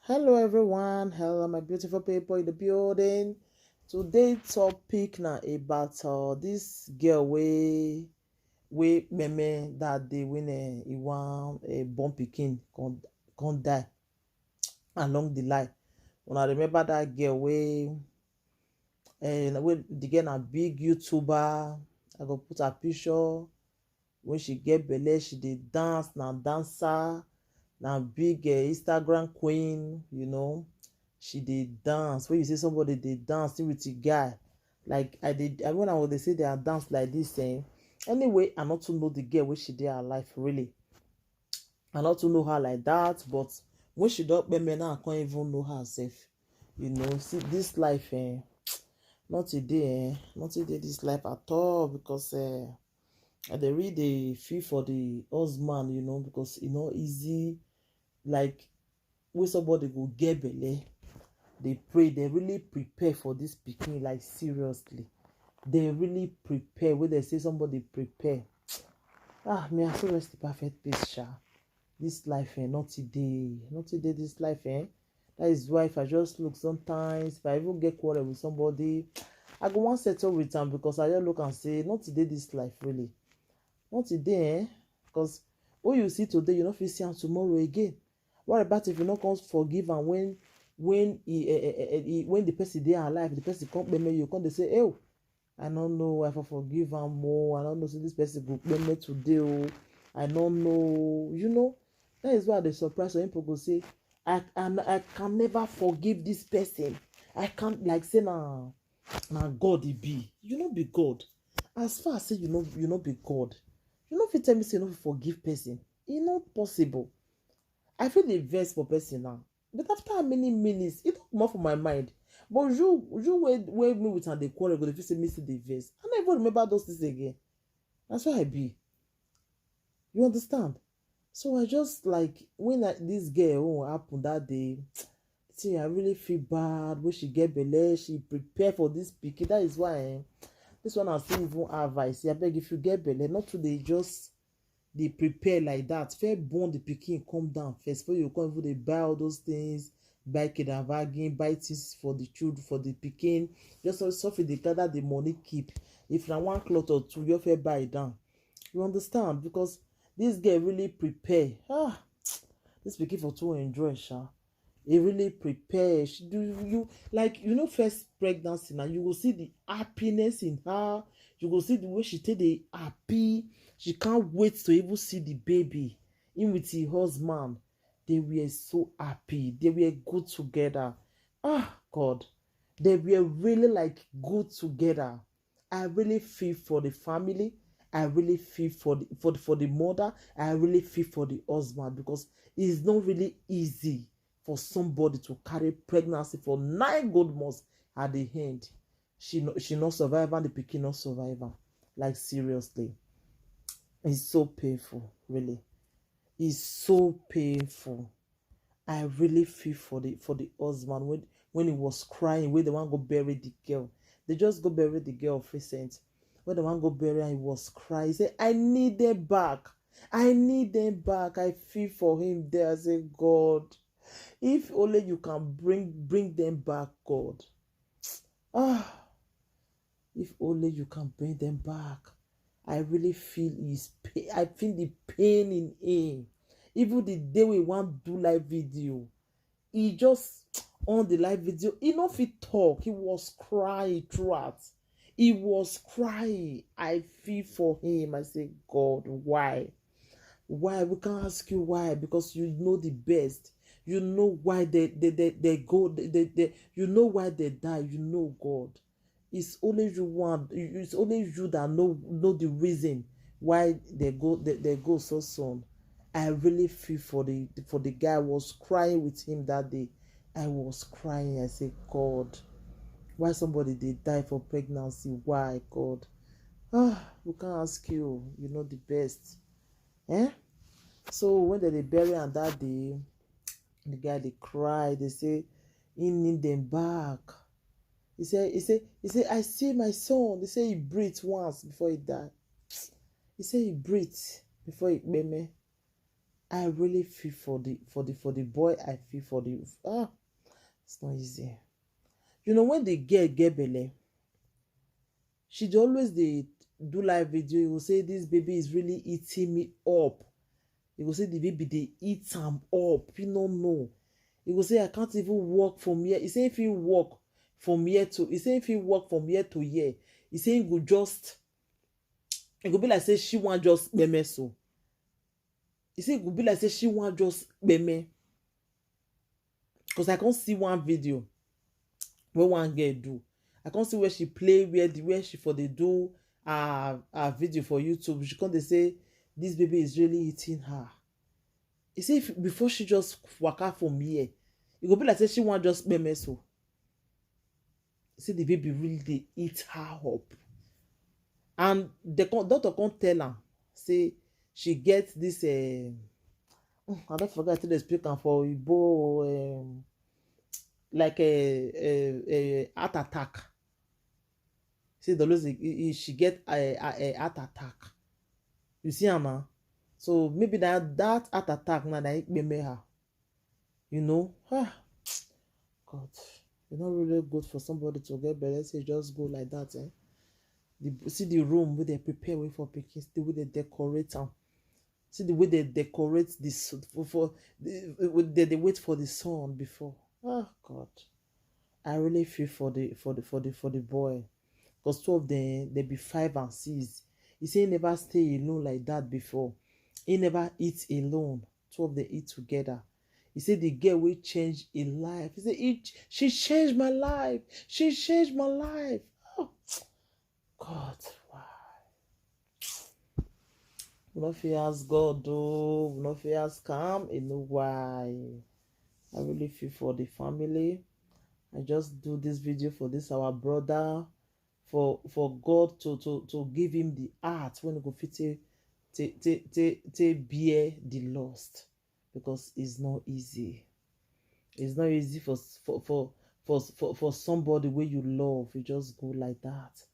Hello everyone, hello my beautiful people in the building. Today topic na about this girl we meme that they win a one a born pikin con die along the line. When I remember that girl we the girl na big YouTuber. I go put her picture when she get belle, she dey dance, na dancer, na big Instagram queen, she dey dance. When you see somebody dey dance with a guy, like I did when I was they say they are dance like this, anyway, I not to know the girl wey she dey her life really. I not to know her like that, but when she don't me now, I can't even know herself. See this life, not today, not today this life at all, because I dey really dey feel for the husband, because e no easy. Like when somebody go get belle, they pray, they really prepare for this pikin, like seriously. They really prepare. When they say somebody prepare, me I feel rest the perfect peace, sha. This life, not today this life, That is why if I just look sometimes, if I even get quarrel with somebody, I go want settle with them, because I just look and say, not today this life really. Not today, because what you see today, you not fit see am tomorrow again. What about if you not come forgive am when the person dey alive, the person come pay me, you come dey say, "Oh, I don't know if I forgive am more. I don't know say this person go pay me today. Oh, I don't know." That is why they surprise some people go say, I can never forgive this person. I can't, like say na God e be. You no be God. As far as say you no be God, you no fit tell me say you no fit forgive person. E not possible. I feel the vex for person now, but after how many minutes e don comot for my mind. But you wey me with am dey quarrel go dey feel say me still dey vex. I no even remember those things again. That's why I be. You understand? So I just like when this girl happen that day. See, I really feel bad when she get belle. She prepare for this pikin. That is why this one I still even advice. I beg, if you get belle, not to dey just dey prepare like that. Fair born the pikin, come down first before you come even dey buy all those things, buy kidnapping, buy things for the children, for the pikin. Just so dey gather the money keep. If na one cloth or two, you fair buy it down. You understand? Because this girl really prepare. This pikin for to enjoy, sha. He really prepare. She do you like first pregnancy now. You will see the happiness in her. You will see the way she take the happy. She can't wait to even see the baby in with her husband. They were so happy. They were good together. God, they were really like good together. I really feel for the family. I really feel for the mother. I really feel for the husband, because it's not really easy for somebody to carry pregnancy for 9 good months at the end. She not survive and the pikin not survive. Like seriously, it's so painful. Really, it's so painful. I really feel for the husband when he was crying, when they want go bury the girl. They just go bury the girl of recent. When they want go bury her, he was crying. He said, "I need them back. I need them back." I feel for him there. I say, God, if only you can bring them back, God. If only you can bring them back. I really feel his pain. I feel the pain in him. Even the day we want do live video, he just on the live video, he no fit talk. He was crying throughout. He was crying. I feel for him. I say, God, why? Why? We can ask you why, because you know the best. You know why they go. You know why they die. You know, God. It's only you want. It's only you that know the reason why they go so soon. I really feel for the guy. I was crying with him that day. I was crying. I say, God, why somebody they die for pregnancy? Why, God? We can ask you. You know the best. So when they bury am that day, the guy they cry. They say he need them back. He said, I see my son. They say he breathed once before he died. He said he breathed before he me. I really feel for the boy. I feel for the it's not easy. You know, when the girl get belle, she dey always dey do live video. You go say this baby is really eating me up. You go say the baby dey eat am up. You no know. You go say I can't even walk from here. He say if he walk from here to, he say if he walk from here to here, he say he go just, it go be like say she wan just gbeme so. He say it go be like say she wan just gbeme. Because I can't see one video where one girl do. I can't see where she play, where she for dey do her video for YouTube. She come dey say this baby is really eating her. He say if, before she just waka from here, it go be like say she wan just gbeme so. He say the baby really dey eat her up. And the doctor can't tell her, say she get this I don't forget to dey speak am for Igbo, like a heart attack. See the lose she get a heart attack. You see am na? So maybe that heart attack na it gbeme her. You know? God, it's not really good for somebody to get belle say just go like that, see the room where they prepare way for pikin, the way they decorate am. See the way they decorate this for they wait for the sun before. God, I really feel for the boy, because two of them they be 5 and 6. He say he never stay alone like that before. He never eat alone. Two of them eat together. He said the girl will change his life. He said she changed my life. She changed my life. Oh God, why? We no fit ask God though. We no fit ask calm. You know why? I really feel for the family. I just do this video for this our brother, for God to give him the heart when he go fit take bear the lost, because it's not easy. It's not easy for somebody where you love. You just go like that.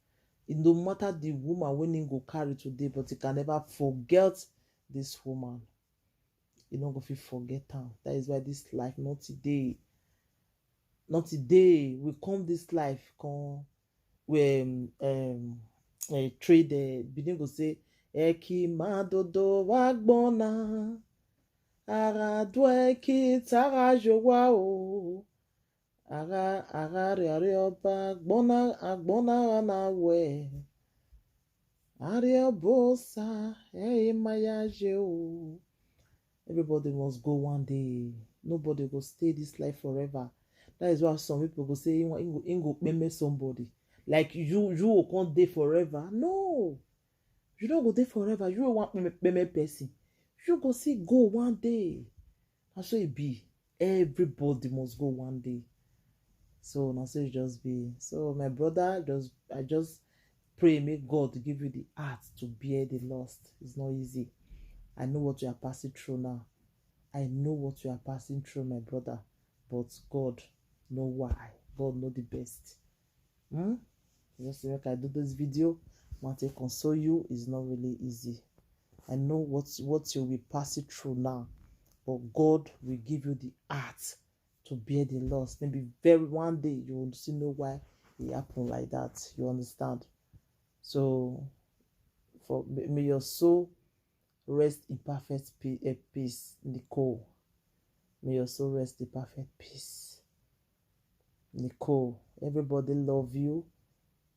It no matter the woman when he go carry today, but he can never forget this woman. You no go fit forget her. That is why this life not today. Not today. We come this life come where trade begin go say eki madodo wagbona ara dweki tara jowa o ara re oba agbona na we ariobosa mayaje o. Everybody must go one day. Nobody go stay this life forever. That is why some people go say he go meme somebody. Like you will can't day forever. No, you don't go there forever. You don't want meme person. You go see go one day. That's so it be. Everybody must go one day. So now so it just be. So my brother, I just pray, may God give you the heart to bear the lost. It's not easy. I know what you are passing through now. I know what you are passing through, my brother. But God know why. God know the best. Just like I do this video, I want to console you. It's not really easy. I know what you'll be passing through now. But God will give you the heart to bear the loss. Maybe very one day you will see know why it happened like that. You understand? So may your soul rest in perfect peace, Nicole. May your soul rest in perfect peace, Nicole. Everybody love you.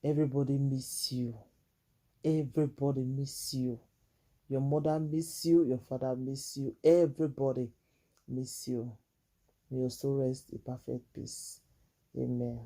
Everybody miss you. Everybody miss you. Your mother miss you. Your father miss you. Everybody miss you. May your soul rest in perfect peace. Amen.